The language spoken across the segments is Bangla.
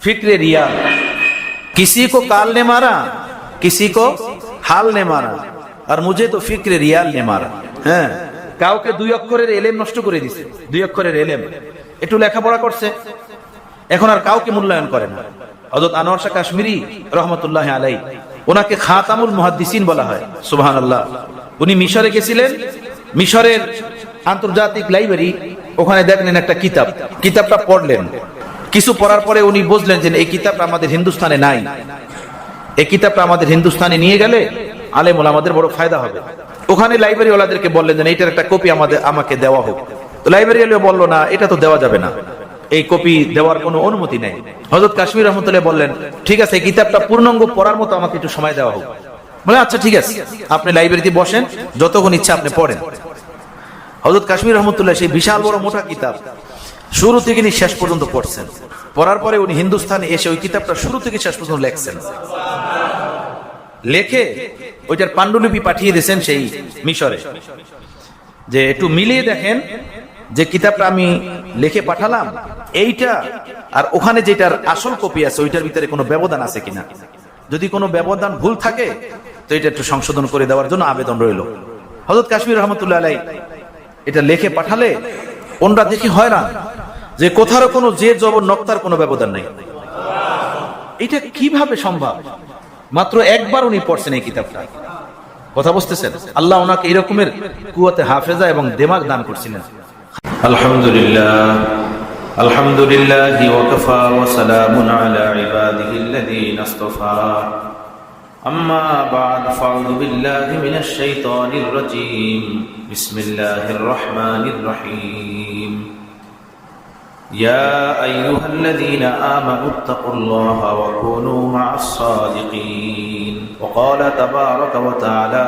फिक्र रियाल, किसी को काल ने मारा, किसी को हाल ने मारा, और मुझे तो फिक्र रियाल ने मारा। হ্যাঁ, কাউকে 2 অক্ষরের এলেম নষ্ট করে দিছে, 2 অক্ষরের এলেম, একটু লেখাপড়া করছে, এখন আর কাউকে মূল্যায়ন করে না। হযরত আনোয়ার শাহ কাশ্মীরি রহমাতুল্লাহ আলাইহি, ওনাকে খাতামুল মুহাদ্দিসিন বলা হয়। সুবহানাল্লাহ। উনি মিশরে গেছিলেন, মিশরের আন্তর্জাতিক লাইব্রেরি, ওখানে দেখলেন একটা কিতাব, কিতাবটা পড়লেন। কিছু পড়ার পরে উনি বুঝলেন যে এই কিতাবটা আমাদের হিন্দুস্তানে নাই, এই কিতাবটা আমাদের হিন্দুস্তানে নিয়ে গেলে আলেম ওলামাদের বড় ফায়দা হবে। ওখানে লাইব্রেরি ওয়ালাদেরকে বললেন যে এইটার একটা কপি আমাকে দেওয়া হোক। তো লাইব্রেরি ওয়ালা বলল, না, এটা তো দেওয়া যাবে না, এই কপি দেওয়ার কোনো অনুমতি নেই। হযরত কাশ্মীর রহমতুল্লাহ বললেন, ঠিক আছে, এই কিতাবটা পূর্ণাঙ্গ পড়ার মতো আমাকে একটু সময় দেওয়া হোক। বলে, আচ্ছা ঠিক আছে, আপনি লাইব্রেরিতে বসেন, যতক্ষণ ইচ্ছা আপনি পড়েন। হযরত কাশ্মীর রহমতুল্লাহ সেই বিশাল বড় মোটা কিতাব শুরু থেকে নিয়ে শেষ পর্যন্ত পড়ছেন। পড়ার পরে উনি হিন্দুস্তানে এসে ওই কিতাবটা শুরু থেকে শেষ পর্যন্ত লেখছেন। লেখে ওইটার পাণ্ডুলিপি পাঠিয়ে দিয়েছেন সেই মিশরে, যে একটু মিলিয়ে দেখেন যে কিতাবটা আমি লিখে পাঠালাম এইটা আর ওখানে যেটার আসল কপি আছে ওইটার ভিতরে কোনো ব্যবধান আছে কিনা। যদি কোনো ব্যবধান ভুল থাকে তো এটা একটু সংশোধন করে দেওয়ার জন্য আবেদন রইল। হযরত কাশ্মীর রহমতুল্লাহ আলাইহি এটা লিখে পাঠালে ওনরা দেখি হয়রান যে কোথাও কোনো জের জবর নক্তার কোনো ব্যবধান নেই। এটা কিভাবে সম্ভব? মাত্র একবার উনি পড়ছেন এই কিতাবটা। কথা বুঝতেছেন? আল্লাহ ওনাকে এরকমের কুওয়াতে হাফেজা এবং দিমাগ দান করছিলেন। আলহামদুলিল্লাহ, আলহামদুলিল্লাহি ওয়া কাফা ওয়া সালামুন আলা ইবাদিহিল্লাযীনা ইসতাফা। আম্মা বা'দ, ফাআউযু বিল্লাহি মিনাশ শাইতানির রাজীম। বিসমিল্লাহির রহমানির রহিম। يا أيها الذين آمنوا اتقوا الله وكونوا مع الصادقين. وقال تبارك وتعالى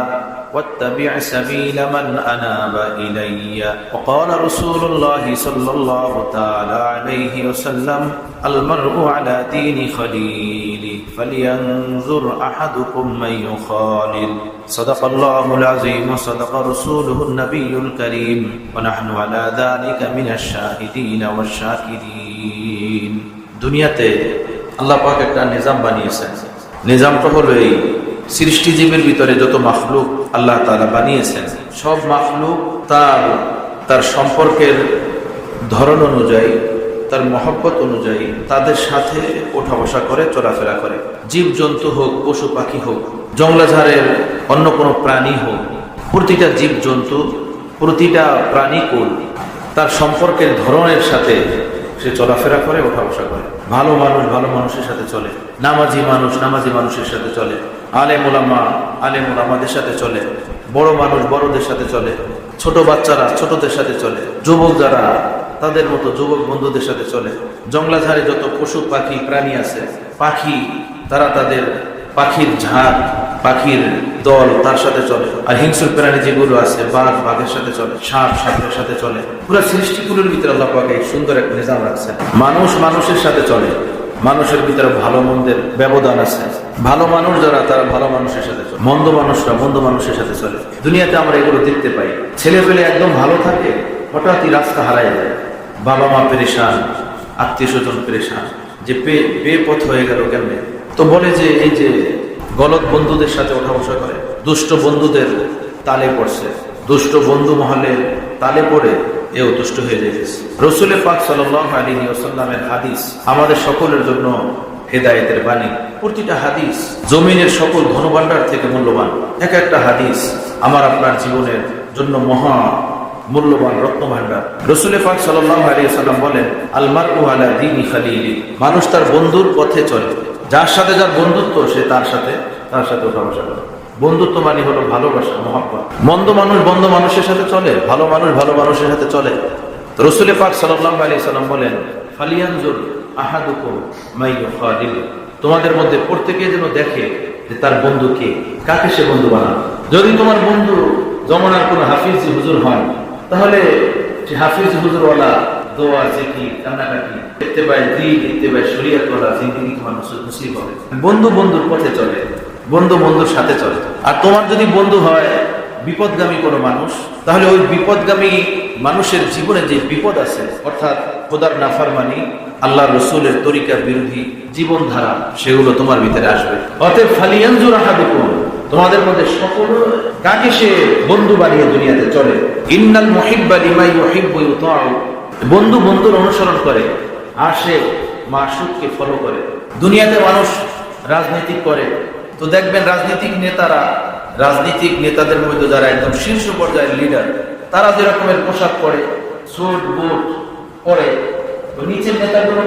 واتبع سبيل من أناب إلي. وقال رسول الله صلى الله تعالى عليه وسلم المرء على دين خليله فلينظر أحدكم من يخالل. صدق الله العظيم وصدق رسوله النبي الكريم ونحن على ذلك من الشاهدين والشاكرين. দুনিয়াতে আল্লাহ পাক একটা নিজাম বানিয়েছেন। নিজামটা হলো এই, সৃষ্টিজীবের ভিতরে যত মাখলুক আল্লাহ তাআলা বানিয়েছেন, সব মাখলুক তার সম্পর্কের ধরন অনুযায়ী, তার মহব্বত অনুযায়ী তাদের সাথে ওঠা বসা করে, চলাফেরা করে। জীব জন্তু হোক, পশু পাখি হোক, জংলাঝাড়ের অন্য কোনো প্রাণী হোক, প্রতিটা জীব জন্তু, প্রতিটা প্রাণীকুল তার সম্পর্কের ধরনের সাথে সে চলাফেরা করে, ওঠা বসা করে। ভালো মানুষ ভালো মানুষের সাথে চলে, নামাজি মানুষ নামাজি মানুষের সাথে চলে, আলেম ওলামা আলেম ওলামাদের সাথে চলে, বড় মানুষ বড়দের সাথে চলে, ছোট বাচ্চারা ছোটদের সাথে চলে, যুবক যারা তাদের মতো যুবক বন্ধুদের সাথে চলে। জংলাঝাড়ে যত পশু পাখি প্রাণী আছে, পাখি তারা তাদের পাখির ঝাঁক, পাখির দল তার সাথে চলে। আর হিংস্র প্রাণী যেগুলো আছে, বাঘ বাঘের সাথে চলে, সাপ সাপের সাথে চলে। পুরো সৃষ্টিগুলোর ভিতরে আল্লাহ পাক এই সুন্দর একটা নিজাম রাখছেন। মানুষ মানুষের সাথে চলে, মানুষের ভিতরে ভালো মন্দের ব্যবধান আছে। ভালো মানুষ যারা তারা ভালো মানুষের সাথে চলে, মন্দ মানুষরা মন্দ মানুষের সাথে চলে। দুনিয়াতে আমরা এগুলো দেখতে পাই। ছেলে পেলে একদম ভালো থাকে, হঠাৎই রাস্তা হারায় যায়, বাবা মা পেরেশান, আত্মীয় স্বজন পেরেশান, যে বেপথ হয়ে গেল কেমনে। তো বলে যে এই যে গলত বন্ধুদের সাথে ওঠা বসা করে, দুষ্ট বন্ধুদের তালে পড়ছে, দুষ্ট বন্ধু মহলে তালে পড়ে এও দুষ্ট হয়ে যেতেছে। রাসূল পাক সাল্লাল্লাহু আলাইহি ওয়াসাল্লামের হাদিস আমাদের সকলের জন্য হেদায়েতের বাণী। প্রতিটা হাদিস জমিনের সকল ধনভাণ্ডার থেকে মূল্যবান। এক একটা হাদিস আমার আপনার জীবনের জন্য মহা মূল্যবান রত্নভাণ্ডার। রাসূল পাক সাল্লাল্লাহু আলাইহি ওয়াসাল্লাম বলেন, আল মারউ আলা দীনি খালিলি। মানুষ তার বন্ধুর পথে চলে, যার সাথে যার বন্ধুত্ব সে তার সাথে ওঠা বসা করে। বন্ধুত্ব মানে হলো ভালোবাসা, মহব্বত। মন্দ মানুষ মন্দ মানুষের সাথে চলে, ভালো মানুষ ভালো মানুষের সাথে চলে। রাসূল পাক সাল্লাল্লাহু আলাইহি ওয়াসাল্লাম বলেন, ফালিয়ানজুর আহাদুকুম মাই ইউখালিল। তোমাদের মধ্যে প্রত্যেকে যেন দেখে যে তার বন্ধু কে, কাকে সে বন্ধু বানাবে। যদি তোমার বন্ধু জমানার কোনো হাফিজ হুজুর হয়, তাহলে সে হাফিজ হুজুরওয়ালা দোয়া জিকির কান্নাকাটি ইত্তেবায়ে দ্বীন ইত্তেবায়ে শরীয়তওয়ালা জিন্দেগি তোমার নসিব হবে। বন্ধু বন্ধুর পথে চলে, বন্ধু বন্ধুর সাথে চলে। আর তোমার যদি বন্ধু হয় বিপদগামী কোনো মানুষ, তাহলে ওই বিপদগামী মানুষের জীবনে যে বিপদ আছে, অর্থাৎ খোদার নাফরমানি, আল্লাহ রসুলের তরিকার বিরোধী জীবনধারা, সেগুলো তোমার ভিতরে আসবে। অতএব ফালিয়ানজুর আহাদুকুম, তোমাদের মধ্যে সকল কাকে সে বন্ধু বানিয়ে দুনিয়াতে চলে। ইন্নাল মুহিব্বা লিমা ইউহিব্বু ইউতাউ, বন্ধু বন্ধুর অনুসরণ করে আর সে মাশূককে ফলো করে। দুনিয়াতে মানুষ রাজনীতি করে, তো দেখবেন রাজনীতিক নেতাদের মধ্যে যারা একদম শীর্ষ পর্যায়ের লিডার, তারা যে রকমের পোশাক পরে, স্যুট বুট পরে, তো নিচের নেতাগুলো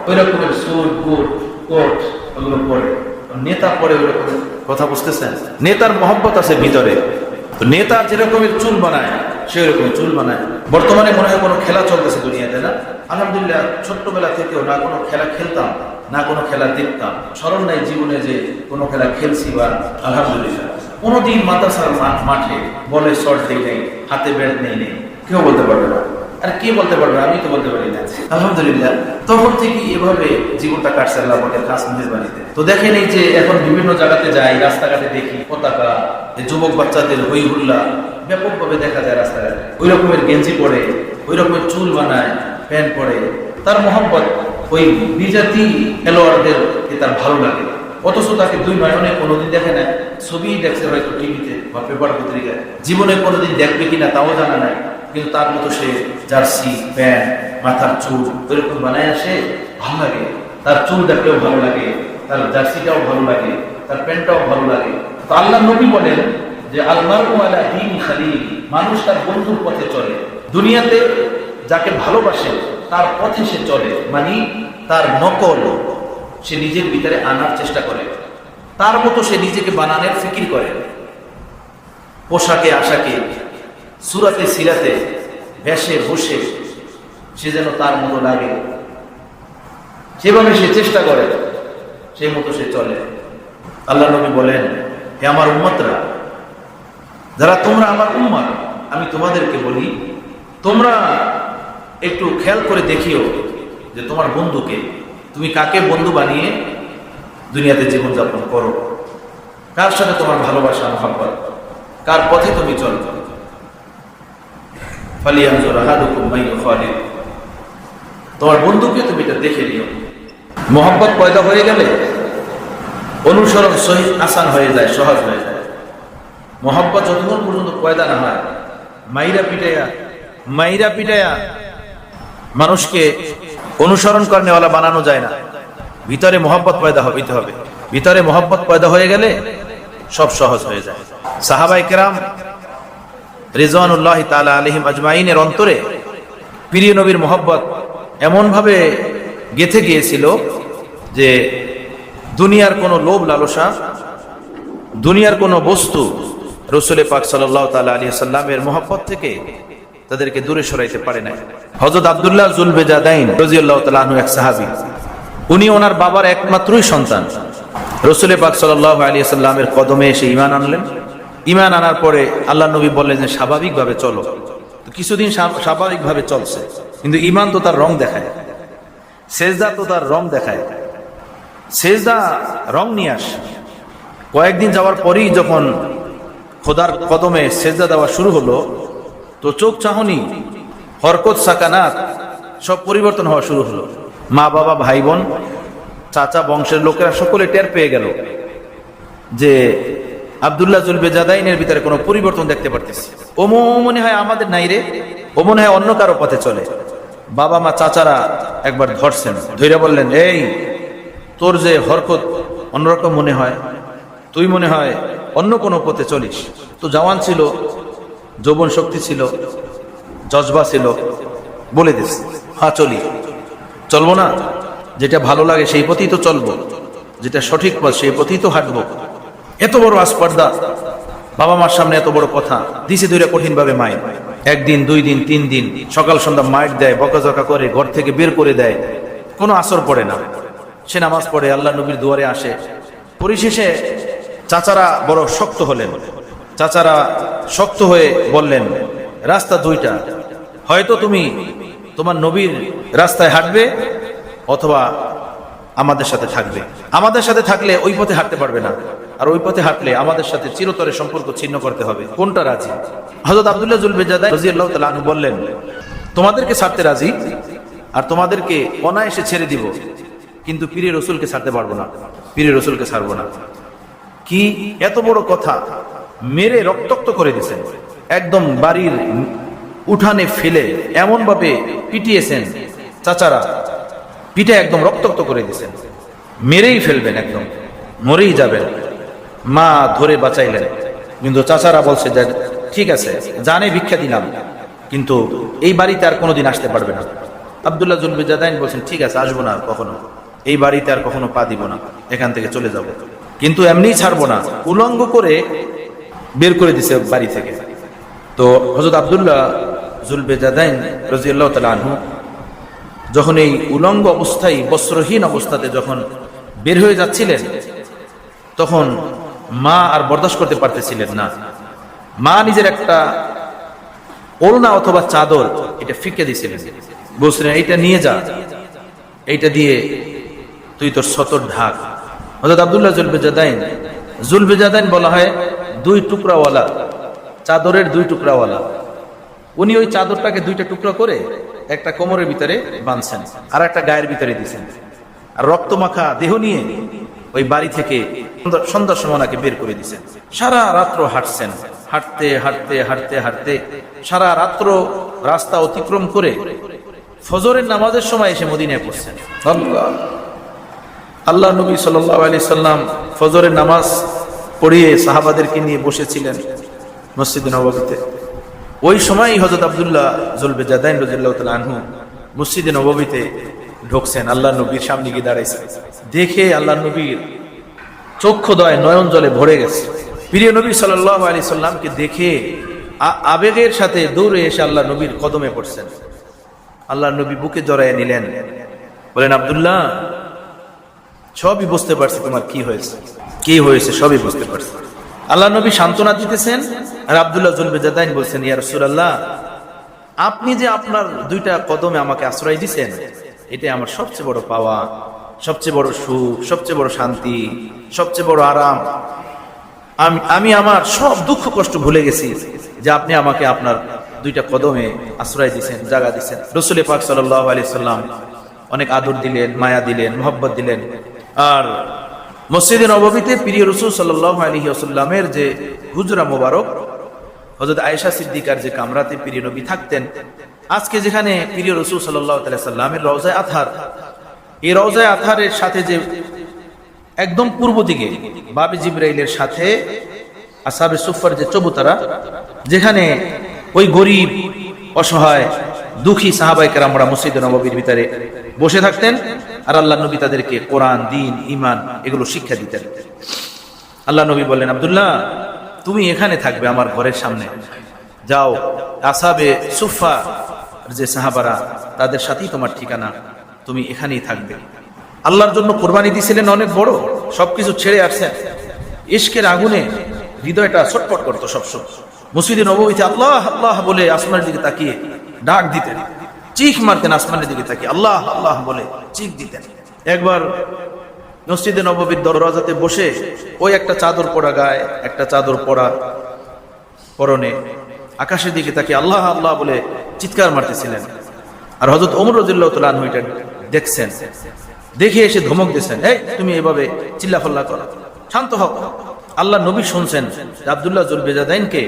ওই রকমের স্যুট বুট কোট ওগুলো পরে, নেতা পরে ওই রকমের। কথা বুঝতেছেন? নেতার মহব্বত আছে ভিতরে, তো নেতা যেরকমের চুল বানায় সে রকমের চুল বানায়। বর্তমানে মনে হয় কোনো খেলা চলতেছে দুনিয়াতে, না? আলহামদুলিল্লাহ, ছোট্টবেলা থেকেও না কোনো খেলা খেলতাম, না কোনো খেলা দেখতাম। স্মরণ নাই জীবনে যে কোনো খেলা খেলছি বা আলহামদুলিল্লাহ কোনোদিন মাদ্রাসার মাঠে বলে শর্ট দিই নেই, হাতে ব্যাট নেই, কেউ বলতে পারবে না। আর কে বলতে পারবে? আমি তো বলতে পারি না। আলহামদুলিল্লাহ, তখন থেকে এভাবে জীবনটা কাটছে আল্লাহ আমাদের খাস মেহেরবানিতে। তো দেখেন, এই যে এখন বিভিন্ন জায়গাতে যাই, রাস্তাঘাটে দেখি পতাকা, যুবক বাচ্চাদের হই হুল্লা ব্যাপকভাবে দেখা যায় রাস্তাঘাটে। ওই রকমের গেঞ্জি পরে, ওই রকমের চুল বানায়, প্যান্ট পরে, তার মহব্বত ওই বিজাতি খেলোয়াড়দের তার ভালো লাগে। অথচ তাকে দুই নয়নে কোনোদিন দেখে না, ছবি দেখছে হয়তো টিভিতে বা পেপার পত্রিকায়, জীবনে কোনোদিন দেখবে কিনা তাও জানা নাই। কিন্তু তার মতো সে জার্সি, প্যান্ট, মাথার চুল ওইরকম বানায় আসে, ভালো লাগে। তার চুল দেখলেও ভালো লাগে, তার জার্সিটাও ভালো লাগে, তার প্যান্টটাও ভালো লাগে। তো আল্লাহ নবী বলেন যে আল-মারউ আলা দীনি খালিল, মানুষ তার বন্ধুর পথে চলে। দুনিয়াতে যাকে ভালোবাসে তার পথে সে চলে, মানে তার নকল সে নিজের ভিতরে আনার চেষ্টা করে, তার মতো সে নিজেকে বানানোর ফিকির করে। পোশাকে আশাকে, সুরাতে সিরাতে, বেশে বসে সে যেন তার মতো লাগে, সেভাবে সে চেষ্টা করে, সেই মতো সে চলে। আল্লাহ নবী বলেন, হে আমার উম্মতরা, যারা তোমরা আমার উম্মত, আমি তোমাদেরকে বলি, তোমরা একটু খেয়াল করে দেখিও যে তোমার বন্ধুকে, তুমি কাকে বন্ধু বানিয়ে দুনিয়াতে জীবনযাপন করো, কার সাথে তোমার ভালোবাসা মহব্বত, কার পথে তুমি চলো। ফালিয়ানজুর আহাদুকুম মান ইউখালিল, তোমার বন্ধুকে তুমি এটা দেখে নিও। মহব্বত পয়দা হয়ে গেলে অনুসরণ আসান হয়ে যায়, সহজ হয়ে যায়। মহব্বত যতক্ষণ পর্যন্ত পয়দা না হয়, মাইরা পিটায়া মানুষকে অনুসরণ করেওয়ালা বানানো যায় না। ভিতরে মহব্বত পয়দা হইতে হবে। ভিতরে মহব্বত পয়দা হয়ে গেলে সব সহজ হয়ে যায়। সাহাবায়ে কেরাম রিজওয়ানুল্লাহি তাআলা আলাইহিম আজমাইনের অন্তরে প্রিয় নবীর মহব্বত এমন ভাবে গেঁথে গিয়েছিল যে দুনিয়ার কোনো লোভ লালসা, দুনিয়ার কোনো বস্তু রাসূল পাক সাল্লাল্লাহু তাআলা আলাইহি সাল্লামের মহব্বত থেকে তাদেরকে দূরে সরাইতে পারে না। হযরত আব্দুল্লাহ যুলবেজাদাইন রাদিয়াল্লাহু তাআলা আনহু এক সাহাবী, উনি ওনার বাবার একমাত্রই সন্তান। রাসূল পাক সাল্লাল্লাহু আলাইহি সাল্লামের কদমে এসে ঈমান আনলেন। ঈমান আনার পরে আল্লাহ নবী বললেন যে স্বাভাবিকভাবে চলো। তো কিছুদিন স্বাভাবিকভাবে চলছে, কিন্তু ঈমান তো তার রং দেখায়, সেজদা তো তার রং দেখায়, সেজদা রং নিয়ে আসে। কয়েকদিন যাওয়ার পরেই যখন খোদার কদমে সেজদা দেওয়া শুরু হলো, তো চোখ চাহনি, হরকত, সাকানাত সব পরিবর্তন হওয়া শুরু হলো। মা বাবা, ভাই বোন, চাচা, বংশের লোকেরা সকলে টের পেয়ে গেল যে আব্দুল্লাহ যুলবেজাদাইনের ভিতরে কোনো পরিবর্তন দেখতে পারতেছে। ও মনে হয় আমাদের নাই রে, ও মনে হয় অন্য কারো পথে চলে। বাবা মা চাচারা একবার ধরছেন, ধৈর্য বললেন, এই তোর যে হরকত অন্যরকম মনে হয়, তুই মনে হয় অন্য কোনো পথে চলিস। তো জওয়ান ছিল, যৌবন শক্তি ছিল, জজবা ছিল, বলে দিস, হ্যাঁ চলি। চলবো না? যেটা ভালো লাগে সেই পথেই তো চলবো, যেটা সঠিক পথ সেই পথেই তো হাঁটবো। এত বড় আসপর্দা, বাবা মার সামনে এত বড় কথা দিছে, ধরে কঠিন ভাবে মায়ের একদিন, 2 দিন, 3 দিন সকাল সন্ধ্যা মাইট দেয়, বকাঝকা করে, ঘর থেকে বের করে দেয়, কোনো আসর পড়ে না। সে নামাজ পড়ে, আল্লাহ নবীর দুয়ারে আসে। পরিশেষে চাচারা বড় শক্ত হলেন। চাচারা শক্ত হয়ে বললেন, রাস্তা 2টা, হয়তো তুমি তোমার নবীর রাস্তায় হাঁটবে অথবা আমাদের সাথে থাকবে। আমাদের সাথে থাকলে ওই পথে হাঁটতে পারবে না, আর ওই পথে হাঁটলে আমাদের সাথে চিরতরে সম্পর্ক ছিন্ন করতে হবে। কোনটা রাজি? হযরত আব্দুল্লাহ যুলবেজাদাইন রাদিয়াল্লাহু তাআলা আনহু বললেন, তোমাদেরকে ছাড়তে রাজি, আর তোমাদেরকে অনায়াসে ছেড়ে দিব, কিন্তু পীরে রসুলকে ছাড়তে পারবো না, পীরে রসুলকে ছাড়বো না। কি এত বড় কথা! মেরে রক্তাক্ত করে দিয়েছেন, একদম বাড়ির উঠানে ফেলে এমন ভাবে পিটিয়েছেন, চাচারা পিঠে একদম রক্তাক্ত করে দিয়েছেন, মেরেই ফেলবেন, একদম মরেই যাবেন। মা ধরে বাঁচাইলেন, কিন্তু চাচারা বলছে যে ঠিক আছে, জানে ভিক্ষা দিলাম, কিন্তু এই বাড়িতে আর কোনোদিন আসতে পারবে না। আব্দুল্লাহ জুলবিজাদাইন বলছেন ঠিক আছে, আসবো না কখনো, এই বাড়িতে আর কখনো পা দিব না, এখান থেকে চলে যাব, কিন্তু এমনি ছাড়বো না। উলঙ্গ করে বের করে দিছে বাড়ি থেকে। তো হযরত আব্দুল্লাহ জুলবিজাদাইন রাদিয়াল্লাহু তাআলা আনহু যখন এই উলঙ্গ অবস্থায়, বস্ত্রহীন অবস্থাতে যখন বের হয়ে যাচ্ছিলেন, তখন মা আর বরদাস্ত করতে পারতেছিলেন না। মা নিজের একটা ওড়না অথবা চাদর এটা ফিকে দিয়েছিলেন, বলছিলেন এইটা নিয়ে যা, এইটা দিয়ে তুই তোর সতর ঢাক। হযরত আব্দুল্লাহ জুলবিজাদাইন বলা হয় দুই টুকরাওয়ালা, চাদরের দুই টুকরাওয়ালা। উনি ওই চাদরটাকে দুইটা টুকরা করে একটা কোমরের ভিতরে বাঁধছেন, আর একটা গায়ের ভিতরে দিয়েছেন, আর রক্তমাখা দেহ নিয়ে ওই বাড়ি থেকে সন্ধ্যার সময় ওনাকে বের করে দিয়েছেন। সারা রাত্র হাঁটছেন, হাঁটতে হাঁটতে হাঁটতে হাঁটতে সারা রাত্র রাস্তা অতিক্রম করে ফজরের নামাজের সময় এসে মদিনায় পড়ছেন। আল্লাহ নবী সাল্লাল্লাহু আলাইহি সাল্লাম ফজরের নামাজ পড়িয়ে সাহাবাদেরকে নিয়ে বসেছিলেন মসজিদে নববীতে। ওই সময় হযরত আব্দুল্লাহ জুলবিজাদাইন রাদিয়াল্লাহু তাআলা আনহু মসজিদে নববীতে ঢুকছেন, আল্লাহ নবীর সামনে গিয়ে দাঁড়াইছেন। দেখে আল্লাহ নবীর চক্ষুদ্বয় নয়ন জলে ভরে গেছে। প্রিয় নবী সাল্লাল্লাহু আলাইহি সাল্লামকে দেখে আবেগের সাথে দৌড়ে এসে আল্লাহ নবীর কদমে পড়ছেন। আল্লাহ নবী বুকে জড়াইয়া নিলেন, বলেন আব্দুল্লাহ, সবই বুঝতে পারছি তোমার কি হয়েছে, কি হয়েছে সবই বুঝতে পারছি। আল্লাহ নবী সান্ত্বনা দিতেছেন, আর আব্দুল্লাহ জুলবিজাদাইন বলছেন, ইয়া রাসূলুল্লাহ, আপনি যে আপনার দুইটা কদমে আমাকে আশ্রয় দিয়েছেন, এটাই আমার সবচেয়ে বড় পাওয়া, সবচেয়ে বড় সুখ, সবচেয়ে বড় শান্তি, সবচেয়ে বড় আরাম। আমি আমার সব দুঃখ কষ্ট ভুলে গেছি যে আপনি আমাকে আপনার দুইটা কদমে আশ্রয় দিয়েছেন, জায়গা দিয়েছেন। রাসূল পাক সাল্লাল্লাহু আলাইহি সাল্লাম অনেক আদর দিলেন, মায়া দিলেন, মহব্বত দিলেন। আর মসজিদে নববীতে প্রিয় রাসূল সাল্লাল্লাহু আলাইহি ওয়াসাল্লামের যে হুজরা মোবারক, হযরত আয়েশা সিদ্দিকার যে কামরাতে প্রিয় নবী থাকতেন, আজকে যেখানে প্রিয় রাসূল সাল্লাল্লাহু আলাইহি সাল্লামের রওজায়ে আতহার, এই রওজায়ে আতহারের সাথে যে একদম পূর্ব দিকে বাবে জিবরাইলের সাথে আসহাবে সুফফার যে চবুতরা, যেখানে ওই গরিব, অসহায়, দুঃখী সাহাবায়ে কেরামরা মসজিদে নববীর ভিতরে বসে থাকতেন, আর আল্লাহ নবী তাদেরকে কোরআন, দ্বীন, ঈমান এগুলো শিক্ষা দিতেন। আল্লাহ নবী বললেন, আব্দুল্লাহ, তুমি এখানে থাকবে আমার ঘরের সামনে, যাও আসহাবে সুফফা যে সাহাবারা, তাদের সাথেই তোমার ঠিকানা, তুমি এখানেই থাকবে। আল্লাহর জন্য কোরবানি দিয়েছিলেন অনেক বড়, সবকিছু ছেড়ে আসছেন, ইশকের আগুনে হৃদয়টা ছটফট করতো সবসময়। মসজিদে নববীতে আল্লাহ আল্লাহ বলে আসমানের দিকে তাকিয়ে ডাক দিতেন, চিখ মারতেন, আসমানের দিকে তাকিয়ে আল্লাহ আল্লাহ বলে চিখ দিতেন। একবার মসজিদে নববীর দরজাতে বসে ওই একটা চাদর পরা গায়ে, একটা চাদর পরা পরনে, আকাশের দিকে তাকিয়ে আল্লাহ আল্লাহ বলে চিৎকার মারতেছিলেন। আর হযরত ওমর রাদিয়াল্লাহু তাআলা আনহু এটা দেখছেন, দেখে এসে ধমক দিয়েছেন, এই তুমি এভাবে চিল্লাফাল্লা করো, শান্ত হও। আল্লাহ নবী শুনছেন আব্দুল্লাহ জুলবিজাদাইনকে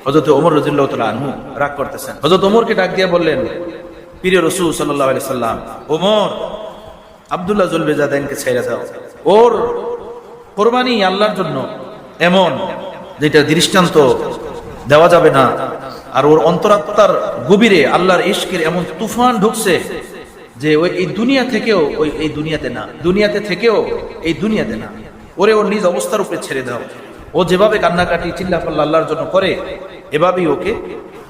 হযরত ওমর রাদিয়াল্লাহু তাআলা আনহু রাগ করতেছেন। হযরত ওমরকে ডাক দিয়ে বললেন, প্রিয় রাসূল সাল্লাল্লাহু আলাইহি সাল্লাম, ওমর, আব্দুল্লাহ জুলবিজাদাইনকে ছেড়ে দাও, ওর কোরবানি আল্লাহর জন্য এমন যেটা দৃষ্টান্ত দেওয়া যাবে না। আর ওর অন্তরাত্মার গভীরে আল্লাহর ইশকের এমন তুফান ঢুকছে যে ওই এই দুনিয়া থেকেও ওই এই দুনিয়াতে না, দুনিয়াতে থেকেও এই দুনিয়াতে না, ওরে ওর নিজ অবস্থার উপরে ছেড়ে দাও। ও যেভাবে কান্নাকাটি চিল্লাফাল্লা আল্লাহর জন্য করে, এভাবেই ওকে।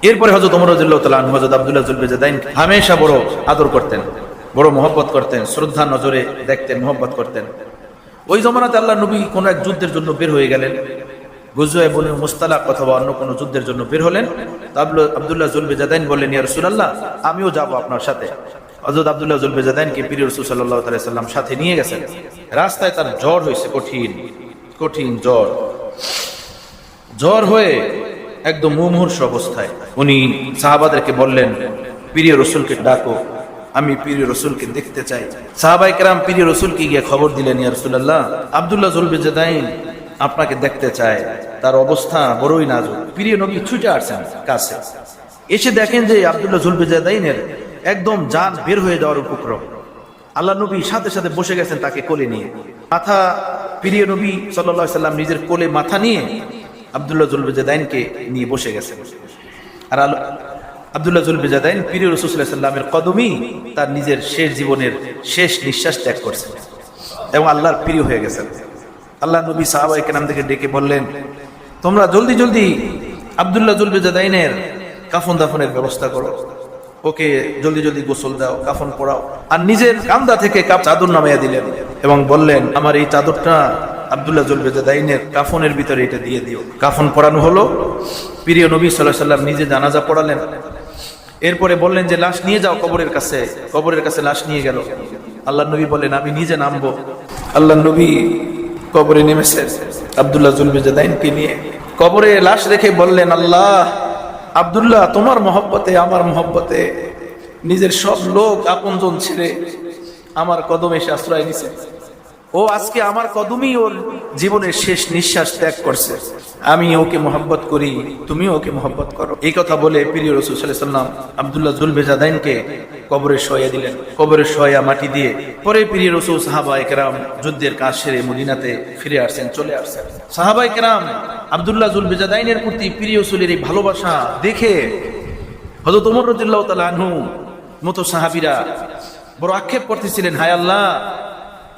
এরপরে হযরত ওমর রাদিয়াল্লাহু তাআলা আনহু হযরত আব্দুল্লাহ জুলবিজাদাইনকে হামেশা বড় আদর করতেন, বড় মহব্বত করতেন, শ্রদ্ধা নজরে দেখতেন, মহব্বত করতেন। ওই জমানাতে আল্লাহ নবী কোন এক যুদ্ধের জন্য বের হয়ে গেলেন, গজওয়ে বনু মুস্তালাক অথবা অন্য কোনো যুদ্ধের জন্য বের হলেন। আব্দুল্লাহ জুলবিজাদাইন বললেন, ইয়া রাসূলুল্লাহ, আমিও যাব আপনার সাথে। হযরত আব্দুল্লাহ জুলবিজাদাইনকে প্রিয় রাসূল সাল্লাল্লাহু আলাইহি সাল্লাম সাথে নিয়ে গেছেন। রাস্তায় তার জ্বর হয়েছে, কঠিন কঠিন জ্বর। জ্বর হয়ে একদম মুমূর্ষু অবস্থায় উনি সাহাবাদেরকে বললেন, প্রিয় রাসূলকে ডাকো, আমি প্রিয় রসুলকে দেখতে চাই। সাহাবায়ে কেরাম প্রিয় রসুলকে গিয়ে খবর দিলেন, ইয়া রাসূলুল্লাহ, আব্দুল্লাহ যুলবিজাদাইন আপনাকে দেখতে চায়, তার অবস্থা বড়ই নাজুক। প্রিয় নবী ছুটে আসছেন কাছে, এসে দেখেন যে আব্দুল্লাহ যুলবিজাদাইনের একদম জান বের হয়ে যাওয়ার উপক্রম। আল্লাহ নবী সাথে সাথে বসে গেছেন তাকে কোলে নিয়ে। মাথা প্রিয় নবী সাল্লাল্লাহু আলাইহি সাল্লাম নিজের কোলে মাথা নিয়ে আব্দুল্লাহ যুলবিজাদাইনকে নিয়ে বসে গেছেন। আর আব্দুল্লাহ যুলবিজাদাইন প্রিয় রাসূল সাল্লাল্লাহু আলাইহি সাল্লামের কদমেই তার নিজের শেষ জীবনের শেষ নিঃশ্বাস ত্যাগ করছেন এবং আল্লাহর প্রিয় হয়ে গেছেন। আল্লাহ নবী সাহাবায়ে কেরামদেরকে ডেকে বললেন, তোমরা জলদি জলদি আব্দুল্লাহ যুলবিজাদাইনের কাফন দাফনের ব্যবস্থা করো, ওকে জলদি জলদি গোসল দাও, কাফন পরাও। আর নিজের কামদা থেকে চাদর নামাইয়া দিলেন এবং বললেন, আমার এই চাদরটা আব্দুল্লাহ যুলবিজাদাইনের কাফনের ভিতরে এটা দিয়ে দিও। কাফন পরানো হলো। প্রিয় নবী সাল্লাল্লাহু আলাইহি সাল্লাম নিজে জানাজা পড়ালেন। এরপরে বললেন যে লাশ নিয়ে যাও কবরের কাছে। কবরের কাছে লাশ নিয়ে গেল। আল্লাহ নবী বললেন, আমি নিজে নামবো। আল্লাহ নবী কবরে নেমেছেন আব্দুল্লাহ যুলবিজাদাইনকে নিয়ে। কবরে লাশ রেখে বললেন, আল্লাহ, আব্দুল্লাহ তোমার মহব্বতে, আমার মহব্বতে নিজের সব লোক আপনজন ছেড়ে আমার কদমে এসে আশ্রয় নিছে। ও আজকে আমার কদমেই ওর জীবনের শেষ নিঃশ্বাস ত্যাগ করছে। আমি ওকে মহব্বত করি, তুমি ওকে মহব্বত করো। এই কথা বলে প্রিয় রাসূল সাল্লাল্লাহু আলাইহি সাল্লাম আব্দুল্লাহ যুলবিজাদাইনকে কবরে শোয়া দিলেন। কবরে শোয়া মাটি দিয়ে পরে প্রিয় রাসূল সাহাবায়ে কেরাম যুদ্ধের কাজ সেরে মদিনাতে ফিরে আসছেন, চলে আসছেন। সাহাবায়ে কেরাম আব্দুল্লাহ যুলবিজাদাইনের প্রতি প্রিয় রাসূলের এই ভালোবাসা দেখে হযরত ওমর রাদিয়াল্লাহু তাআলা আনহু মতো সাহাবীরা বড় আক্ষেপ করতেছিলেন, হায় আল্লাহ,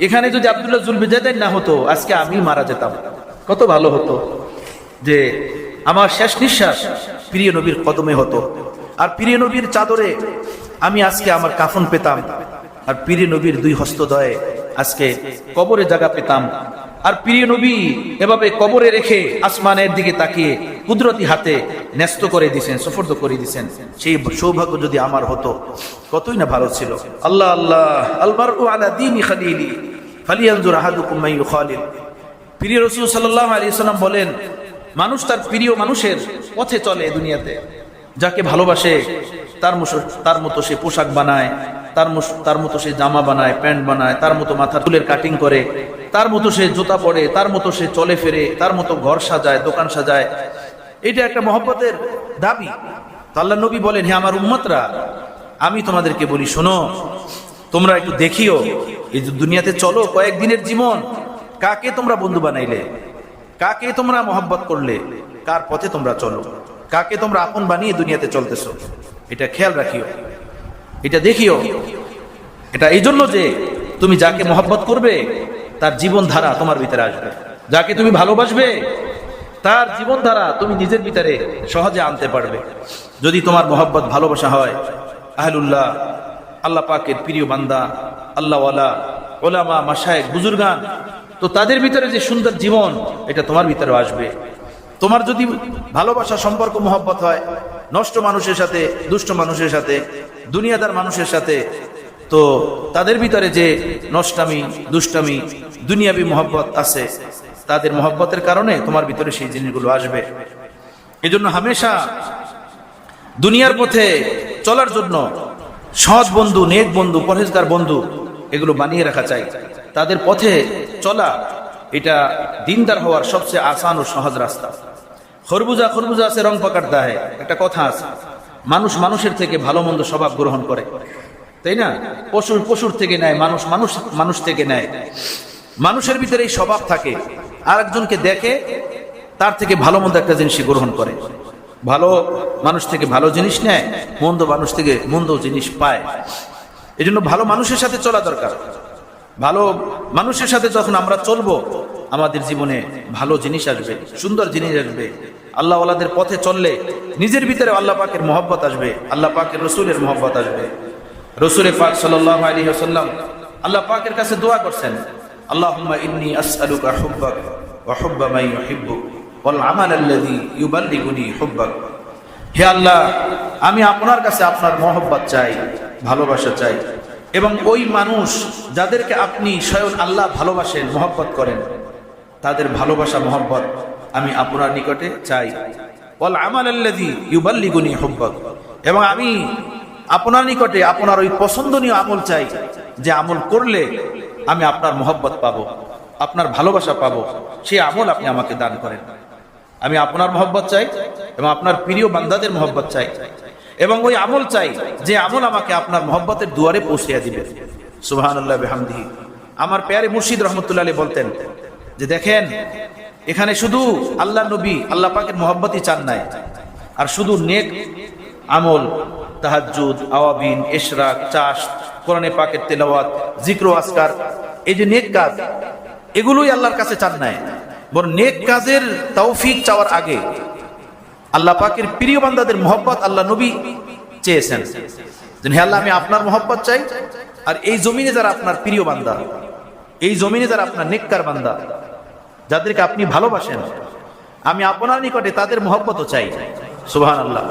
এখানে যদি আব্দুল্লাহ যুলবিজাদাইন না হতো আজকে আমি মারা যেতাম। কত ভালো হতো যে আমার শেষ নিঃশ্বাস প্রিয় নবীর কদমে হতো, আর প্রিয় নবীর চাদরে আমি আজকে আমার কাফন পেতাম, আর প্রিয় নবীর দুই হস্তদয়ে আজকে কবরে জায়গা পেতাম। আর প্রিয় নবী এভাবে কবরে রেখে আসমানের দিকে তাকিয়ে কুদরতি হাতে ন্যস্ত করে দিয়েছেন, সুফর্দ করে দিয়েছেন। সেই সৌভাগ্য যদি আমার হতো কতই না ভালো ছিল। আল্লাহ আল্লাহ, আল মারউ আলা দীনি খালিলি ফালিয়ানজুর আহাদুকুম মান ইউখালিল। প্রিয় রাসূল সাল্লাল্লাহু আলাইহি ওয়াসাল্লাম বলেন, মানুষ তার প্রিয় মানুষের পথে চলে দুনিয়াতে। যাকে ভালোবাসে তার মতো সে পোশাক বানায়, তার মতো সে জামা বানায়, প্যান্ট বানায়, তার মতো মাথা চুলের কাটিং করে, তার মতো সে জুতা পরে, তার মতো সে চলে ফেরে, তার মতো ঘর সাজায়, দোকান সাজায়। এটা একটা মহব্বতের দাবি। আল্লাহ নবী বলেন, হে আমার উম্মতরা, আমি তোমাদেরকে বলি, শোনো, তোমরা একটু দেখিও, এই যে দুনিয়াতে চলো, কয়েকদিনের জীবন, কাকে তোমরা বন্ধু বানাইলে, কাকে তোমরা মহব্বত করলে, কার পথে তোমরা চলো, কাকে তোমরা আপন বানিয়ে দুনিয়াতে চলতেছো, এটা খেয়াল রাখিও, এটা দেখিও। এটা এই জন্য যে তুমি যাকে মহব্বত করবে তার জীবনধারা তোমার ভিতরে আসবে। যাকে তুমি ভালোবাসবে তার জীবনধারা তুমি নিজের ভিতরে সহজে আনতে পারবে। যদি তোমার মহব্বত ভালোবাসা হয় আহলুল্লাহ, আল্লাহ পাকের প্রিয় বান্দা, আল্লাহওয়ালা, ওলামা, মাশায়েখ, বুজুর্গান, তো তাদের ভিতরে যে সুন্দর জীবন এটা তোমার ভিতরে আসবে। তোমার যদি ভালোবাসা, সম্পর্ক, মহব্বত হয় নষ্ট মানুষের সাথে, দুষ্ট মানুষের সাথে, দুনিয়াদার মানুষের সাথে, তো তাদের ভিতরে যে নষ্টামি, দুষ্টামি, দুনিয়াবি মহব্বত আছে, তাদের মহব্বতের কারণে তোমার ভিতরে সেই জিনিসগুলো আসবে। এজন্য হামেশা দুনিয়ার পথে চলার জন্য সৎ বন্ধু, নেক বন্ধু, পরহেজগার বন্ধু এগুলো বানিয়ে রাখা চাই। তাদের পথে চলা এটা দিনদার হওয়ার সবচেয়ে আসান ও সহজ রাস্তা। খরবুজা খরবুজা আছে রং পাকাড়তা হয়, একটা কথা আছে। মানুষ মানুষের থেকে ভালো মন্দ স্বভাব গ্রহণ করে, তাই না? পশুর থেকে নেয়, মানুষ থেকে নেয়। মানুষের ভিতরে এই স্বভাব থাকে, আর একজনকে দেখে তার থেকে ভালো মন্দ একটা জিনিস গ্রহণ করে। ভালো মানুষ থেকে ভালো জিনিস নেয়, মন্দ মানুষ থেকে মন্দ জিনিস পায়। এই জন্য ভালো মানুষের সাথে চলা দরকার। ভালো মানুষের সাথে যখন আমরা চলবো, আমাদের জীবনে ভালো জিনিস আসবে, সুন্দর জিনিস আসবে। আল্লাহ ওয়ালাদের পথে চললে নিজের ভিতরে আল্লাহ পাকের মহব্বত আসবে, আল্লাহ পাকের রসুলের মহব্বত আসবে। রসুল পাক সাল্লাল্লাহু আলাইহি ওয়াসাল্লাম আল্লাহ পাকের কাছে দোয়া করছেন, আল্লাহুম্মা ইন্নী আসআলুকা হুব্বাক ওয়া হুব্বা মান ইউহিব্বুক ওয়াল আমাল আল্লাযী ইউবাল্লিগুনি হুব্বাক। হে আল্লাহ, আমি আপনার কাছে আপনার মহব্বত চাই, ভালোবাসা চাই, এবং ওই মানুষ যাদেরকে আপনি স্বয়ং আল্লাহ ভালোবাসেন, মহব্বত করেন, তাদের ভালোবাসা, মহব্বত আমি আপনার নিকটে চাই। ওয়াল আমাল আল্লাযী ইউবাল্লিগুনি হুব্বাক, এবং আমি আপনার নিকটে আপনার ওই পছন্দনীয় আমল চাই, যে আমল করলে আমি আপনার মোহব্বত পাবো, আপনার ভালোবাসা পাবো, সেই আমল আপনি আমাকে দান করেন। আমি আপনার মোহব্বত চাই এবং আপনার প্রিয় বান্দাদের মোহব্বত চাই, এবং ওই আমল চাই যে আমল আমাকে আপনার মোহব্বতের দুয়ারে পৌঁছে দিবে। সুবহানাল্লাহ বিহামদিহি। আমার প্যারে মুর্শিদ রহমতুল্লাহ আলাইহি বলতেন যে দেখেন, এখানে শুধু আল্লাহ নবী আল্লাহ পাকের মোহব্বতই চান নাই, আর শুধু নেক আমল, তাহাজ্জুদ, আওয়াবিন, ইশরাক, চাষ, কোরআনে পাকের তেলাওয়াত, জিক্র, আজকার, এই যে নেক কাজ, এগুলোই আল্লাহর কাছে চান নাই। বরং নেক কাজের তৌফিক চাওয়ার আগে আল্লাহ পাকের প্রিয় বান্দাদের মোহব্বত আল্লাহ নবী চেয়েছেন যে হে আল্লাহ, আমি আপনার মোহব্বত চাই, আর এই জমিনে যারা আপনার প্রিয় বান্দা, এই জমিনে যারা আপনার নেককার বান্দা, যাদেরকে আপনি ভালোবাসেন, আমি আপনার নিকটে তাদের মোহব্বতও চাই। সুবহানাল্লাহ।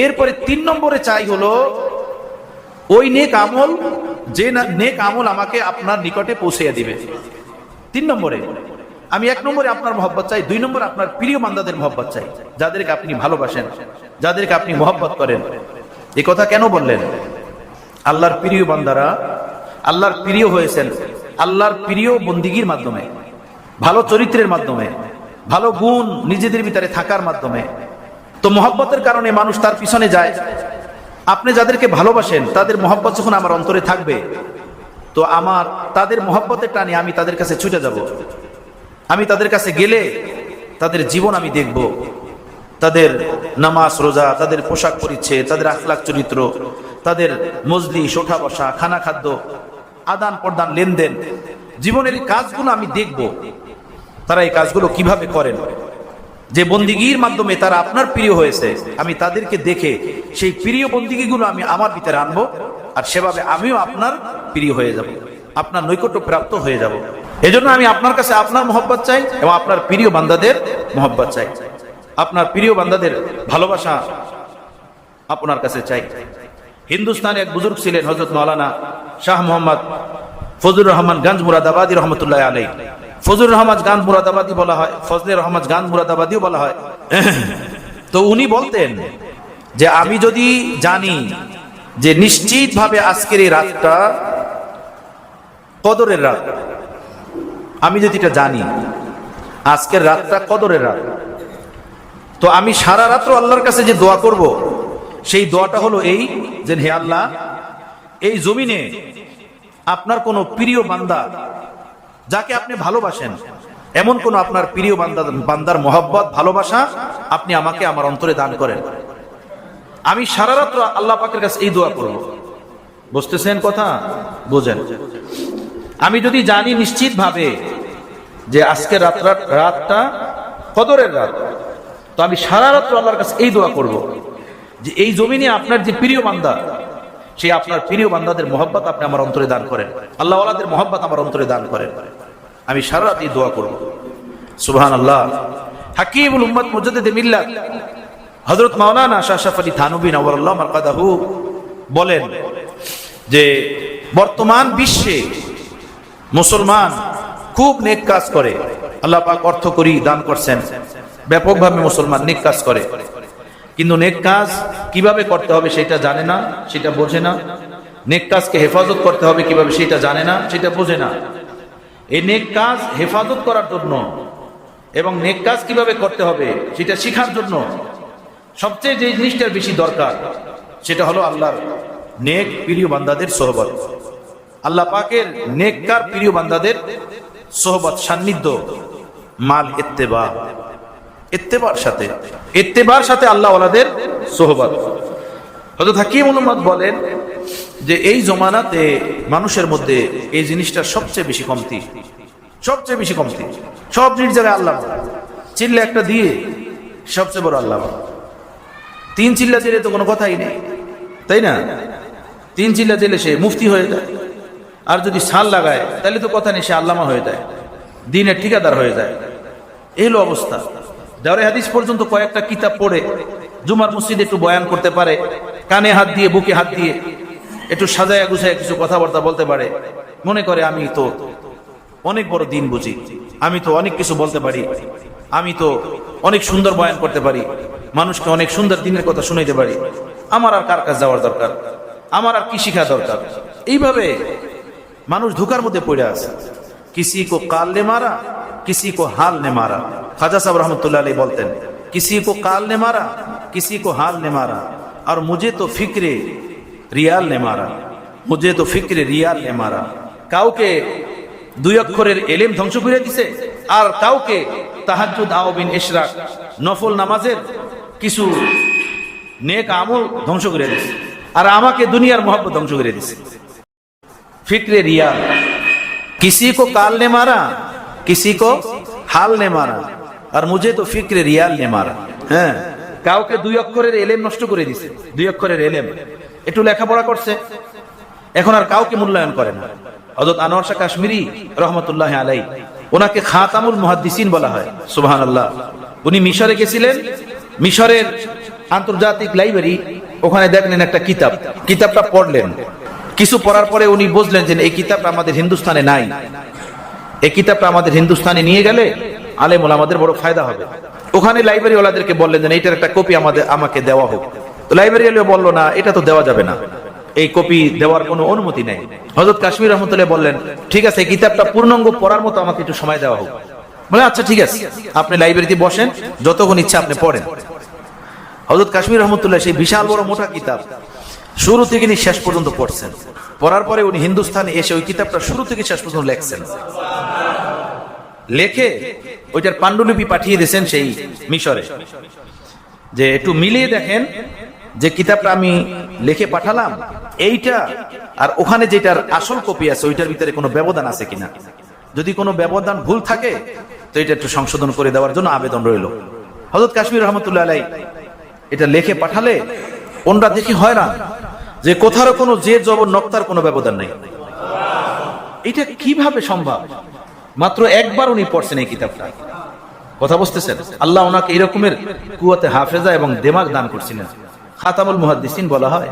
এরপরে 3 নম্বরে চাই হলো ওই নেক আমল, যে নেক আমল আমাকে আপনার নিকটে পৌঁছে দিবে। 3 নম্বরে আমি 1 নম্বরে আপনার মোহব্বত চাই, 2 নম্বরে আপনার প্রিয় বান্দাদের মোহব্বত চাই, যাদেরকে আপনি ভালোবাসেন, যাদেরকে আপনি মোহব্বত করেন। এই কথা কেন বললেন? আল্লাহর প্রিয় বান্দারা আল্লাহর প্রিয় হয়েছেন আল্লাহর প্রিয় বন্দিগির মাধ্যমে, ভালো চরিত্রের মাধ্যমে, ভালো গুণ নিজেদের ভিতরে থাকার মাধ্যমে। তো মোহব্বতের কারণে মানুষ তার পিছনে যায়। আপনি যাদেরকে ভালোবাসেন তাদের মোহব্বত যখন আমার অন্তরে থাকবে, তো আমার তাদের মোহব্বতের টানে আমি তাদের কাছে ছুটে যাব। আমি তাদের কাছে গেলে তাদের জীবন আমি দেখব, তাদের নামাজ রোজা, তাদের পোশাক পরিচ্ছদ, তাদের আখলাক চরিত্র, তাদের মজলিস, ওঠা বসা, খানা খাদ্য, আদান প্রদান, লেনদেন, জীবনের কাজগুলো আমি দেখব, তারা এই কাজগুলো কিভাবে করেন। যে বন্দিগির মাধ্যমে তারা আপনার প্রিয় হয়েছে, আমি তাদেরকে দেখে সেই প্রিয় বন্দিগিগুলো আমি আমার ভিতরে আনবো, আর সেভাবে আমিও আপনার প্রিয় হয়ে যাব, আপনার নৈকট্য প্রাপ্ত হয়ে যাব। এজন্য আমি আপনার কাছে আপনার মোহব্বত চাই এবং আপনার প্রিয় বান্দাদের মোহব্বত চাই, আপনার প্রিয় বান্দাদের ভালোবাসা আপনার কাছে চাই। হিন্দুস্তানে এক বুজুর্গ ছিলেন হযরত মাওলানা শাহ মোহাম্মদ ফজলুর রহমান গঞ্জ মুরাদাবাদী রহমতুল্লাহ আলাইহি। ফজলুর রহমান গঞ্জ মুরাদাবাদী বলা হয়, ফজলে রহমান গঞ্জ মুরাদাবাদীও বলা হয়। তো উনি বলতেন যে আমি যদি জানি যে নিশ্চিতভাবে আজকের এই রাতটা কদরের রাত, আমি যদি এটা জানি আজকের রাতটা কদরের রাত, তো আমি সারা রাত্র আল্লাহর কাছে যে দোয়া করব, সেই দোয়াটা হলো এই যে হে আল্লাহ, এই জমিনে আপনার কোন প্রিয় বান্দা যাকে আপনি ভালোবাসেন, এমন কোন আপনার প্রিয় বান্দার মোহব্বত, ভালোবাসা আপনি আমাকে আমার অন্তরে দান করেন। আমি সারা রাত্র আল্লাহ পাকের কাছে এই দোয়া করব। বুঝতেছেন কথা? বুঝেন। আমি যদি জানি নিশ্চিত ভাবে যে আজকের রাতটা কদরের রাত, তো আমি সারা রাত্র আল্লাহর কাছে এই দোয়া করব যে এই জমিনে আপনার যে প্রিয় বান্দা, সেই আপনার প্রিয় বান্দাদের মোহব্বত আপনি আমার অন্তরে দান করেন, আল্লাহ ওয়ালাদের মোহব্বত আমার অন্তরে দান করেন। আমি সারা রাত এই দোয়া করব। সুবহানাল্লাহ। হাকিমুল উম্মত মুজাদ্দিদ মিল্লাত হযরত মাওলানা শাহ আশরাফ আলী থানভী নওয়ারাল্লাহু মারকাদাহু বলেন যে বর্তমান বিশ্বে মুসলমান খুব নেক কাজ করে, আল্লাহ পাক অর্থ করি দান করছেন, ব্যাপকভাবে মুসলমান নেক কাজ করে, কিন্তু নেক কাজ কিভাবে করতে হবে সেটা জানে না, সেটা বোঝে না। নেক কাজকে হেফাজত করতে হবে কিভাবে সেটা জানে না, সেটা বোঝে না। এই নেক কাজ হেফাজত করার জন্য এবং নেক কাজ কিভাবে করতে হবে সেটা শেখার জন্য সবচেয়ে যে জিনিসটার বেশি দরকার, সেটা হলো আল্লাহর নেক প্রিয় বান্দাদের সোহবত, আল্লাহ পাকের নেককার প্রিয় বান্দাদের সোহবত, সান্নিধ্য, মাল ইত্তেবা, ইত্তেবার সাথে আল্লাহ ওয়ালাদের সোহবত। হযরত হাকিমুল উম্মত বলেন যে এই জমানাতে মানুষের মধ্যে এই জিনিসটা সবচেয়ে বেশি কমতি, সবচেয়ে বেশি কমতি। সব জিনিস জায়গায় আল্লাহ, চিল্লা একটা দিয়ে সবচেয়ে বড় আল্লাহ, 3 চিল্লা দিলে তো কোনো কথাই নেই, তাই না? 3 চিল্লা দিলে সে মুফতি হয়ে যায়, আর যদি সাল লাগায় তাহলে তো কথা নেই, সে আল্লামা হয়ে যায়, দ্বীনের ঠিকাদার হয়ে যায়। এই হলো অবস্থা। দাওরে হাদিস পর্যন্ত কয়েকটা কিতাব পড়ে জুমার মসজিদে একটু বয়ান করতে পারে, কানে হাত দিয়ে বুকে হাত দিয়ে একটু সাজায়া গুছায়া কিছু কথাবার্তা বলতে পারে, মনে করে আমি তো অনেক বড় দিন বুঝি, আমি তো অনেক কিছু বলতে পারি, আমি তো অনেক সুন্দর বয়ান করতে পারি, মানুষকে অনেক সুন্দর দিনের কথা শুনাইতে পারি, আমার আর কার কাছে যাওয়ার দরকার? আমার আর কি শিখা দরকার। এইভাবে মানুষ ধোকার মধ্যে পড়ে আছে। কিসি কো কাল নে মারা, কিসি কো হাল নে মারা। খাজা সাহেব রহমতুল্লাহ আলাইহি বলতেন, কিসি কো কাল নে মারা, কিসি কো হাল নে মারা, আর মুঝে তো ফিক্রে রিয়াল নে মারা, মুঝে তো ফিক্রে রিয়াল নে মারা। কাউকে দুই অক্ষরের এলেম ধ্বংস করে দিছে, আর কাউকে তাহাজ্জুদ আওবিন ইশরাক নফল নামাজের কিছু নেক আমল ধ্বংস করে দিছে, আর আমাকে দুনিয়ার মোহব্বত ধ্বংস করে দিছে। ফিক্রে রিয়াল, किसी को काल ने मारा, किसी को हाल ने मारा, আর মুঝে তো ফিক্রে রিয়াল নে মারা। হ্যাঁ, কাউকে দুই অক্ষরের এলেম নষ্ট করে দিছে, দুই অক্ষরের এলেম, একটু লেখাপড়া করছে, এখন আর কাউকে মূল্যায়ন করে না। হযরত আনোয়ার শাহ কাশ্মীরি রহমতুল্লাহ আলাইহি, ওনাকে খাতামুল মুহাদ্দিসিন বলা হয়। সুবহানাল্লাহ। উনি মিশরে গেছিলেন, মিশরের আন্তর্জাতিক লাইব্রেরি, ওখানে দেখলেন একটা কিতাব, কিতাবটা পড়লেন। কিছু পড়ার পরে উনি বুঝলেন যে এই কিতাবটা আমাদের হিন্দুস্তানে নাই, এই কিতাবটা আমাদের হিন্দুস্তানে নিয়ে গেলে আলেম ওলামাদের বড় ফায়দা হবে। ওখানে লাইব্রেরি ওয়ালাদেরকে বললেন যে এইটার একটা কপি আমাকে দেওয়া হোক। তো লাইব্রেরি ওয়ালা বলল, না, এটা তো দেওয়া যাবে না, এই কপি দেওয়ার কোনো অনুমতি নেই। হযরত কাশ্মীর রহমতুল্লাহ বললেন, ঠিক আছে, এই কিতাবটা পূর্ণাঙ্গ পড়ার মতো আমাকে একটু সময় দেওয়া হোক। বলে, আচ্ছা ঠিক আছে, আপনি লাইব্রেরিতে বসেন, যতক্ষণ ইচ্ছা আপনি পড়েন। হযরত কাশ্মীর রহমতুল্লাহ সেই বিশাল বড় মোটা কিতাব শুরু থেকে নিয়ে শেষ পর্যন্ত পড়ছেন। পড়ার পরে উনি হিন্দুস্তানে এসে ওই কিতাবটা শুরু থেকে শেষ পর্যন্ত লেখছেন, লেখে ওইটার পাণ্ডুলিপি পাঠিয়ে দিয়েছেন সেই মিশরে, যে একটু মিলিয়ে দেখেন যে কিতাবটা আমি লিখে পাঠালাম, এইটা আর ওখানে যেটার আসল কপি আছে ওইটার ভিতরে কোনো ব্যবধান আছে কিনা। যদি কোনো ব্যবধান ভুল থাকে তো এটা একটু সংশোধন করে দেওয়ার জন্য আবেদন রইল। হযরত কাশ্মীর রহমতুল্লাহ আলাইহি এটা লিখে পাঠালে ওনরা দেখি হয়রান যে কোথাও কোনো জের জবর নক্তার কোনো ব্যবধান নেই। এটা কিভাবে সম্ভব? মাত্র একবার উনি পড়ছেন এই কিতাবটা। কথা বুঝতেছেন? আল্লাহ ওনাকে এরকমের কুয়াতে হাফেজা এবং দেমাগ দান করছিলেন। খাতামুল মুহাদ্দিসিন বলা হয়।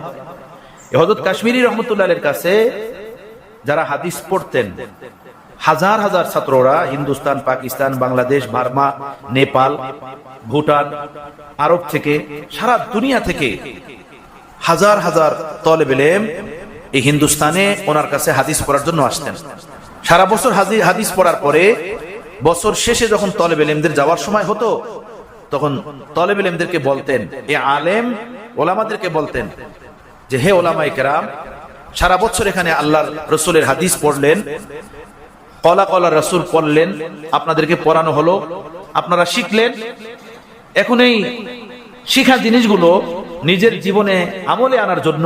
হযরত কাশ্মীরি রহমতুল্লাহের কাছে যারা হাদিস পড়তেন, হাজার হাজার ছাত্ররা হিন্দুস্তান, পাকিস্তান, বাংলাদেশ, বার্মা, নেপাল, ভুটান, আরব থেকে, সারা দুনিয়া থেকে হাজার হাজার তলেব ইলম এই হিন্দুস্তানে ওনার কাছে হাদিস পড়ার জন্য আসতেন। সারা বছর হাদিস পড়ার পরে বছর শেষে যখন তলেব ইলমদের যাওয়ার সময় হতো, তখন তলেব ইলমদেরকে বলতেন, এ আলেম ওলামাদেরকে বলতেন যে, হে ওলামায়ে কেরাম, সারা বছর এখানে আল্লাহর রাসূলের হাদিস পড়লেন, কলা কলা রাসূল পড়লেন, আপনাদেরকে পড়ানো হলো, আপনারা শিখলেন। এখন এই শিখা জিনিসগুলো নিজের জীবনে আমলে আনার জন্য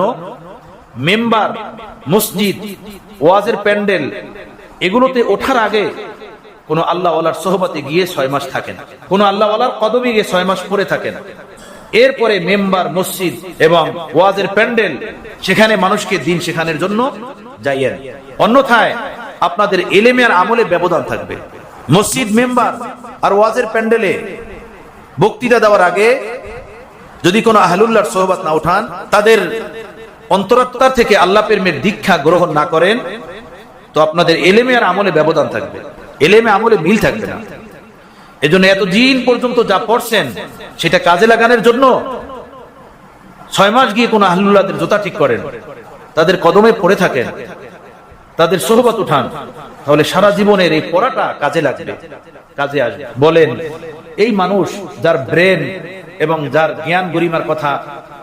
মেম্বার, মসজিদ, ওয়াজের প্যান্ডেল এগুলোতে ওঠার আগে কোন আল্লাহ ওয়ালার সোহবতে গিয়ে 6 মাস থাকেন, কোন আল্লাহ ওয়ালার কদমে গিয়ে 6 মাস পরে থাকেন। এরপরে মেম্বার, মসজিদ এবং ওয়াজের প্যান্ডেল, সেখানে মানুষকে দিন শেখানোর জন্য যাইয়েন। অন্যথায় আপনাদের ইলমে আর আমলে ব্যবধান থাকবে। মসজিদ, মেম্বার আর ওয়াজের প্যান্ডেলে বক্তৃতা দেওয়ার আগে যদি কোনো আহলুল্লাহর সোহবত না উঠান, তাদের অন্তরাত্মার থেকে আল্লাহ প্রেমের দীক্ষা গ্রহণ না করেন, তো আপনাদের ইলমে আর আমলে ব্যবধান থাকবে, ইলমে আমলে মিল থাকবে না। এজন্য এতদিন পর্যন্ত যা পড়ছেন সেটা কাজে লাগানোর জন্য 6 মাস গিয়ে কোন আহলুল্লাহদের জুতা ঠিক করেন, তাদের কদমে পড়ে থাকেন, তাদের সোহবত উঠান, তাহলে সারা জীবনের এই পড়াটা কাজে লাগবে, কাজে আসবে। বলেন, এই মানুষ যার ব্রেন এবং যার জ্ঞান গরিমার কথা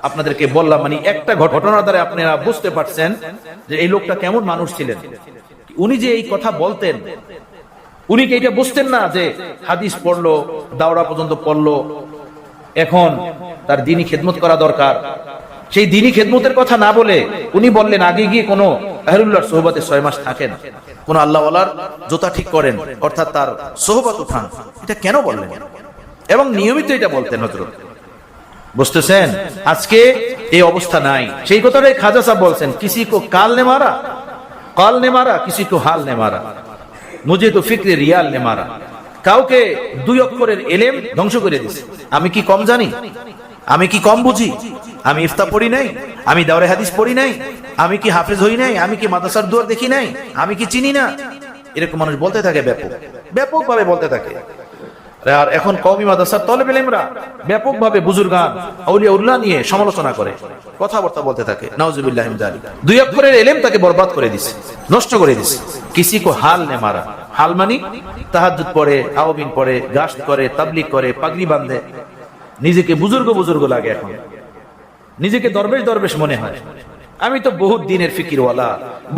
আপনাদেরকে বললাম, মানে একটা ঘটনার দ্বারা আপনারা বুঝতে পারছেন যে এই লোকটা কেমন মানুষ ছিলেন। উনি যে এই কথা বলতেন, উনি কি এটা বুঝতেন না যে হাদিস পড়লো, দাওরা পর্যন্ত পড়লো, এখন তার দ্বীনি খেদমত করা দরকার? সেই দ্বীনি খেদমতের কথা না বলে উনি বললেন, আগে গিয়ে কোনো আহলুল্লাহর সোহবতে 6 মাস থাকেন, কোন আল্লাহ ওয়ালার জুতা ঠিক করেন, অর্থাৎ তার সোহবত উঠান। এটা কেন বললেন? এবং নিয়মিত এটা বলতেন হযরত। বুঝতেছেন? আজকে এই অবস্থা নাই। সেই কথাটাই খাজা সাহেব বলছেন, কিসি কো কাল নে মারা, কাল নে মারা, কিসি কো হাল নে মারা, মুঝে তো ফিক্রে রিয়াল নে মারা। কাউকে 2 অক্ষরের ইলম ধ্বংস করে দিয়েছে। আমি কি কম জানি? আমি কি কম বুঝি? আমি ইফতা পড়ি নাই? আমি দাওরে হাদিস পড়ি নাই? আমি কি হাফেজ হই নাই? আমি কি মাদ্রাসার দুয়ার দেখি নাই? আমি কি চিনি না? এরকম মানুষ বলতে থাকে, ব্যাপকভাবে বলতে থাকে। আর এখন কওমি মাদ্রাসার তলেবে ইলমরা ব্যাপকভাবে বুজুর্গান আউলিয়া উল্লাহ নিয়ে সমালোচনা করে, কথাবার্তা বলতে থাকে, নাউজুবিল্লাহি মিন যালিক। দুই অক্ষরের ইলম তাকে বরবাদ করে দিছে, নষ্ট করে দিছে। কিসি কো হাল নে মারা, হাল মানি তাহাজ্জুদ পড়ে, আওয়াবিন পড়ে, গাশত করে, তাবলীগ করে, পাগড়ি বাঁধে, নিজেকে বুজুর্গ বুজুর্গ লাগে, এখন নিজেকে দরবেশ দরবেশ মনে হয়। আমি তো বহুত দিনের ফিকিরওয়ালা,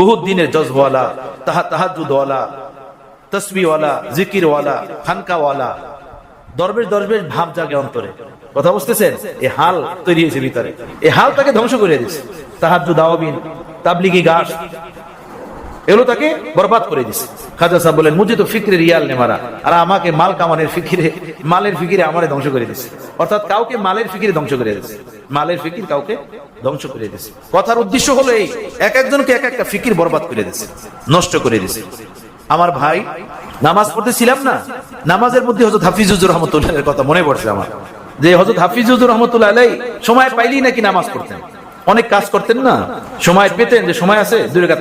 বহুত দিনের জজওয়ালা, তাহাজ্জুদওয়ালা, তসবিহওয়ালা, জিকিরওয়ালা, খানকাওয়ালা, দরবেশ দরবেশ ভাব জাগে অন্তরে। কথা বুঝতেছেন? এই হাল তৈরি হয়েছে ভিতরে, এই হাল তাকে ধ্বংস করে দিচ্ছে। তাহাজ্জুদ, আওয়াবিন, তাবলীগি গাশ, এগুলো তাকে বরবাদ করে দিচ্ছে। খাজা সাহেব বলেন, মুঝে তো ফিক্রে রিয়াল নে মারা, আর আমাকে মাল কামানের ফিকিরে, মালের ফিকিরে আমারে ধ্বংস করে দিচ্ছে। অর্থাৎ কাউকে মালের ফিকিরে ধ্বংস করে দিচ্ছে, মালের ফিকির কাউকে ধ্বংস করে দিচ্ছে। কথার উদ্দেশ্য হলো এই, এক একজনকে এক একটা ফিকির বরবাদ করে দিচ্ছে, নষ্ট করে দিচ্ছে। আমার ভাই, নামাজ পড়তেছিলাম না, নামাজের মধ্যে হযরত হাফিজুর রহমাতুল্লাহর কথা মনে পড়ছে আমার, যে হযরত হাফিজুর রহমাতুল্লাহ আলাইহি সময় পাইলেই নাকি নামাজ পড়তেন, অনেক কাজ করতেন না, সময় পেতেন যে সময় আছে 2 রাকাত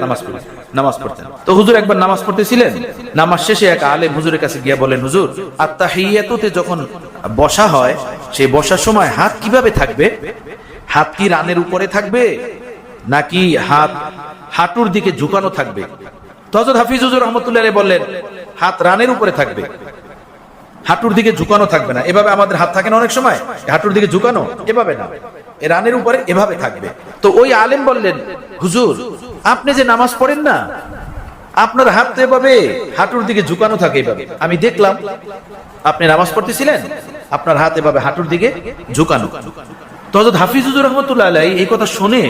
নামাজ পড়তেন। তো হুজুর একবার নামাজ পড়তেছিলেন, নামাজ শেষে এক আলেম হুজুরের কাছে গিয়ে বলেন, হুজুর আত্তাহিয়াতুতে যখন বসা হয়, সেই বসার সময় হাত কিভাবে থাকবে? হাত কি রানের উপরে থাকবে নাকি হাত হাঁটুর দিকে ঝুঁকানো থাকবে? তো হযরত হাফিজুর রহমাতুল্লাহ আলাইহি বললেন, হাত রানের উপরে থাকবে, হাঁটুর দিকে ঝুঁকানো থাকবে না। এভাবে আমাদের হাত থাকে না অনেক সময়, হাঁটুর দিকে ঝুঁকানো, এভাবে না, রানের উপরে এভাবে থাকবে। তো ওই আলেম বললেন, হুজুর আপনি যে নামাজ পড়েন না, আপনার হাত তো এভাবে হাঁটুর দিকে ঝুঁকানো থাকে এভাবে। আমি দেখলাম আপনি নামাজ পড়তেছিলেন, আপনার হাত এভাবে হাঁটুর দিকে ঝুঁকানো। তো হযরত হাফিজুর রহমাতুল্লাহ আলাইহি এই কথা শুনে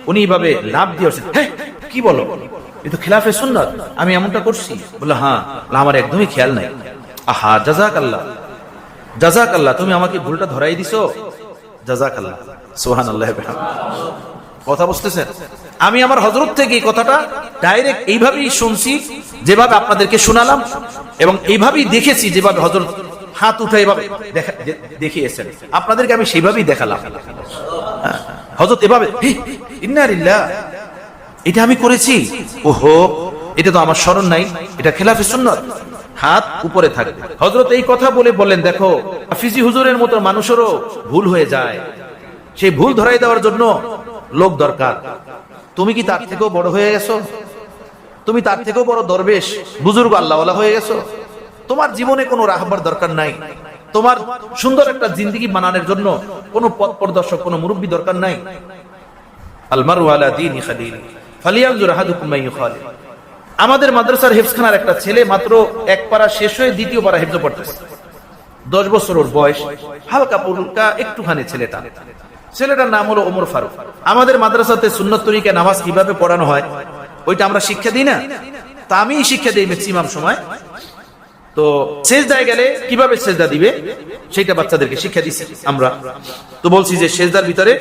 উনি এইভাবে লাভ দিয়ে আসেন, হ্যাঁ কি বলো, এটা তো খিলাফে সুন্নাত, আমি এমনটা করছি? বললো হ্যাঁ, আমার একদমই খেয়াল নাই। আহা, জাযাকাল্লাহ, জাযাকাল্লাহ, তুমি আমাকে ভুলটা ধরাই দিছো, জাযাকাল্লাহ, সুবহানাল্লাহ। কথা বুঝতেছেন? আমি আমার হযরত থেকে এই কথাটা ডাইরেক্ট এইভাবেই শুনছি, যেভাবে আপনাদেরকে শোনালাম, এবং এইভাবেই দেখেছি, যেভাবে হযরত হাত উঠে এভাবে দেখিয়েছেন, আপনাদেরকে আমি সেইভাবেই দেখালাম। হযরত এভাবে, ইন্না লিল্লাহ, এটা আমি করেছি, ওহো, এটা তো আমার স্মরণ নাই, এটা খেলাফে সুন্নাত, হাত উপরে থাকবে। হযরত এই কথা বলে বললেন, দেখো হাফিজি হুজুরের মতো মানুষেরও ভুল হয়ে যায়, সেই ভুল ধরাই দেওয়ার জন্য লোক দরকার। তুমি কি তার থেকেও বড় হয়ে গেছো? তুমি তার থেকেও বড় দরবেশ বুজুর্গ আল্লাহওয়ালা হয়ে গেছো? তোমার জীবনে কোনো রাহবার দরকার নাই, তোমার সুন্দর একটা জিন্দেগি বানানোর জন্য কোনো পথ প্রদর্শক, কোনো মুরব্বী দরকার নাই। আল মারউ আলা দীনি খালিলি ফালিয়ানজুর আহাদুকুম মান ইউখালিল। আমাদের মাদ্রাসার হেফজখানার একটা ছেলে মাত্র এক পারা শেষ হয়ে দ্বিতীয় পারা হেফজ পড়তেছে, 10 বছর ওর বয়স, হালকা পুলকা একটুখানি ছেলেটার নাম হলো ওমর ফারুক। আমাদের মাদ্রাসাতে সুন্নত তরিকায় নামাজ কিভাবে পড়ানো হয় ওইটা আমরা শিক্ষা দিই না, তা আমি শিক্ষা দিই ম্যাক্সিমাম সময়। তো সেজদায় গেলে কিভাবে সেজদা দিবে সেটা বাচ্চাদেরকে শিক্ষা দিচ্ছি আমরা। তো বলছি যে সেজদার ভিতরে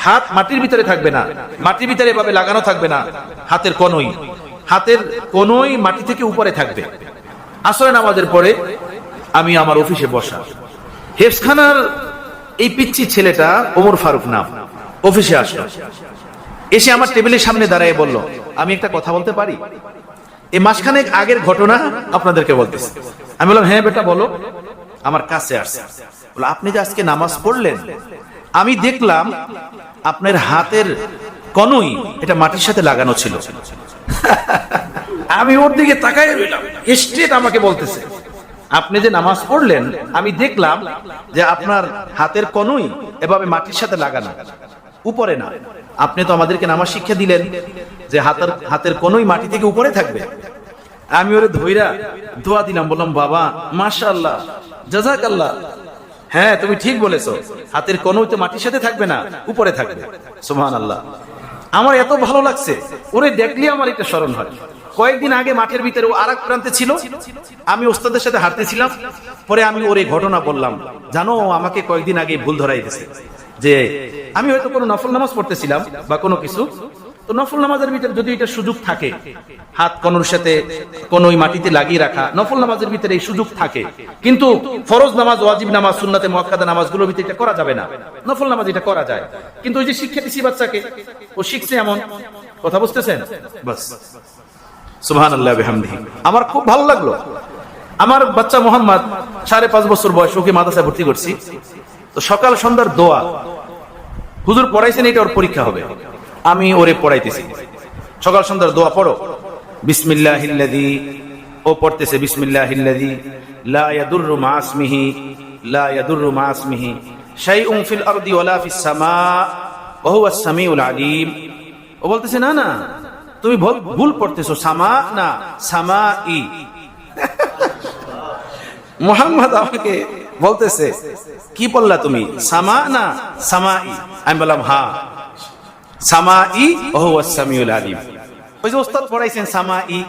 হাত মাটির ভিতরে থাকবে না, মাটির ভিতরে এভাবে লাগানো থাকবে না, হাতের কনুই মাটি থেকে উপরে থাকবে। আসরে নামাজের পরে আমি আমার অফিসে বসা, হেফজখানার এই পিচ্ছি ছেলেটা ওমর ফারুক নাম, অফিসে আসলো, এসে আমার টেবিলের সামনে দাঁড়িয়ে বলল, আমি একটা কথা বলতে পারি? এই মাসখানেক আগের ঘটনা আপনাদেরকে বলতেছি। আমি বললাম, হ্যাঁ বেটা বলো। আমার কাছে আসছে, বলে, আপনি যে আজকে নামাজ পড়লেন, আমি দেখলাম আপনার হাতের কনুই এটা মাটির সাথে লাগানো ছিল। আমি ওর দিকে তাকাই রইলাম, স্ট্রেট আমাকে বলতেছে, আপনি যে নামাজ পড়লেন আমি দেখলাম যে আপনার হাতের কনুই এভাবে মাটির সাথে লাগানো, উপরে না। আপনি তো আমাদেরকে নামাজ শিক্ষা দিলেন যে হাতের কনুই মাটি থেকে উপরে থাকবে। আমি ওরে ধইরা দোয়া দিলাম, বললাম, বাবা মাশাআল্লাহ, জাযাকাল্লাহ, হ্যাঁ তুমি ঠিক বলেছো, হাতের কনুই তো মাটির সাথে থাকবে না, উপরে থাকবে। সুবহানাল্লাহ। আমার এত ভালো লাগছে, ওরে দেখলে আমার একটা স্মরণ হয়। কয়েকদিন আগে মাঠের ভিতরে ও আরেক প্রান্তে ছিল, আমি ওস্তাদের সাথে হাঁটতেছিলাম, পরে আমি ওর এই ঘটনা বললাম, জানো আমাকে কয়েকদিন আগে ভুল ধরাই দিয়েছে, যে আমি হয়তো কোনো নফল নামাজ পড়তেছিলাম বা কোনো কিছু, তো নফল নামাজের ভিতরে যদি এটা সুযোগ থাকে, হাত কনুর সাথে কনুই মাটিতে লাগিয়ে রাখা, নফল নামাজের ভিতরে এই সুযোগ থাকে, কিন্তু ফরজ নামাজ, ওয়াজিব নামাজ, সুন্নাতে মুআক্কাদা নামাজগুলোর ভিতরে এটা করা যাবে না। নফল নামাজ এটা করা যায়, কিন্তু ওই যে শিক্ষা দিছি বাচ্চাকে, ও শিখছে এমন। কথা বুঝতেছেন? বাস, সুবহানাল্লাহ বিহামদিহি। আমার খুব ভালো লাগলো। আমার বাচ্চা মোহাম্মদ 5.5 বছর বয়স, ওকে মাদ্রাসায় ভর্তি করছি। তো সকাল সন্ধ্যার দোয়া হুজুর পড়াইছেন, এটা ওর পরীক্ষা হবে, আমি ওরে পড়াইতেছি। সকাল সন্ধ্যার দোয়া পড়ো, বিসমিল্লাহিল্লাযী, ও পড়তেছে বিসমিল্লাহিল্লাযী লা ইয়াদুররু মা ইসমিহি, লা ইয়াদুররু মা ইসমিহি শাইউন ফিল আরদি ওয়ালা ফিস সামা ওয়া হুয়াস সামিউল আলিম। ও বলতেছে না না, তুমি ভুল পড়তেছো, সামা না সামাই। মুহাম্মদ আমাকে বলতেছে কি পড়লা তুমি, সামা না সামাই? আমি বললাম হ্যাঁ, সামাই ওয়া হুয়াস সামিউল আলিম। ওই যে ওস্তাদ পড়াইছেন সামাই,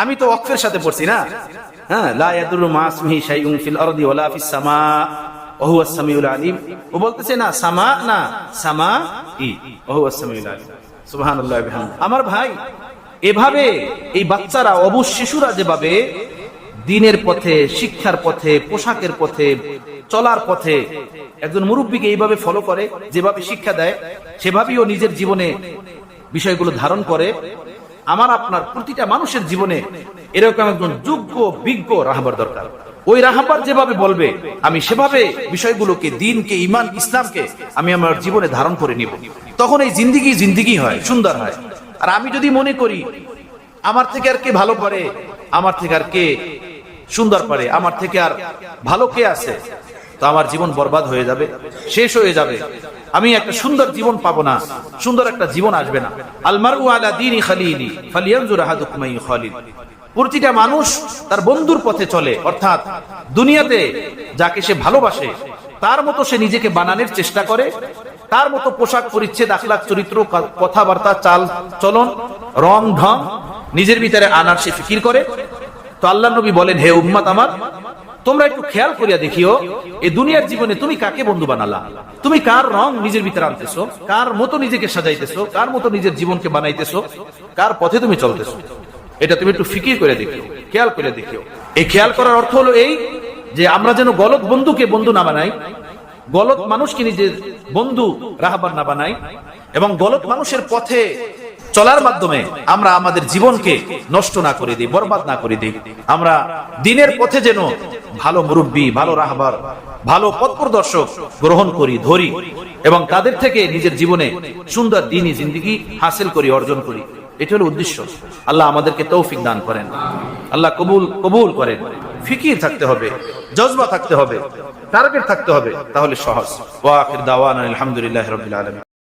আমি তো ওয়াকফের সাথে পড়ছি না। হ্যাঁ, লা ইয়াদুররু মা ইসমিহি শাইউন ফিল আরদি ওয়ালা ফিস সামা ওয়া হুয়াস সামিউল আলিম। ও বলতেছে না সামা না সামাই ওয়া হুয়াস সামিউল আলিম। সুবহানাল্লাহ ওয়া বিহামদিহি। আমার ভাই, এভাবে এই বাচ্চারা, অবুঝ শিশুরা যেভাবে দ্বীনের পথে, শিক্ষার পথে, পোশাকের পথে, চলার পথে একজন মুরব্বীকে এইভাবে ফলো করে, যেভাবে শিক্ষা দেয় সেভাবেই ও নিজের জীবনে বিষয়গুলো ধারণ করে। আমার আপনার প্রতিটা মানুষের জীবনে এরকম একজন যোগ্য বিজ্ঞ রাহবার দরকার। ওই রাহবার যেভাবে বলবে, আমি সেভাবে বিষয়গুলোকে, দ্বীনকে, ঈমান, ইসলামকে আমি আমার জীবনে ধারণ করে নিব। তখন এই জিন্দিগি হয়, সুন্দর হয়। আর আমি যদি মনে করি আমার থেকে আর কে ভালো পারে, আমার থেকে আর কে সুন্দর পারে, আমার থেকে আর ভালো কে আছে, তো আমার জীবন বরবাদ হয়ে যাবে, শেষ হয়ে যাবে। আমি একটা সুন্দর জীবন পাবো না, সুন্দর একটা জীবন আসবে না। আল মারউ আলা দীনি খালিলি ফালিয়ানজুর আহাদুকুম মান ইউখালিল। প্রতিটা মানুষ তার বন্ধুর পথে চলে, অর্থাৎ দুনিয়াতে যাকে সে ভালোবাসে তার মতো সে নিজেকে বানানোর চেষ্টা করে, তার মতো পোশাক পরিচ্ছদ, আখলাক, চরিত্র, কথাবার্তা, চাল চলন, রং ঢং নিজের ভিতরে আনার সে ফিকির করে। তো আল্লাহ নবী বলেন, হে উম্মত আমার, তোমরা একটু খেয়াল করিয়া দেখিও এই দুনিয়ার জীবনে তুমি কাকে বন্ধু বানালা, তুমি কার রং নিজের ভিতরে আনতেছো, কার মতো নিজেকে সাজাইতেছো, কার মতো নিজের জীবনকে বানাইতেছো, কার পথে তুমি চলতেছো, এটা তুমি একটু ফিকির করে দেখিও, খেয়াল করে দেখিও। এই খেয়াল করার অর্থ হলো এই যে আমরা যেন গলত বন্ধুকে বন্ধু না বানাই, গলত মানুষকে নিজের বন্ধু রাহবার না বানাই, এবং গলত মানুষের পথে চলার মাধ্যমে আমরা আমাদের জীবনকে নষ্ট না করে দিই, বরবাদ না করে দিই। আমরা দ্বীনের পথে যেন ভালো মুরব্বী, ভালো রাহবার, ভালো পথ প্রদর্শক গ্রহণ করি, ধরি, এবং তাদের থেকে নিজের জীবনে সুন্দর দ্বীনি জিন্দেগি হাসিল করি, অর্জন করি। এটা হলো উদ্দেশ্য। আল্লাহ আমাদেরকে তৌফিক দান করেন, আল্লাহ কবুল করেন। ফিকির থাকতে হবে, জজবা থাকতে হবে, টার্গেট থাকতে হবে, তাহলে সহজ। ওয়া আখির দাওয়ানা আলহামদুলিল্লাহি রাব্বিল আলামিন।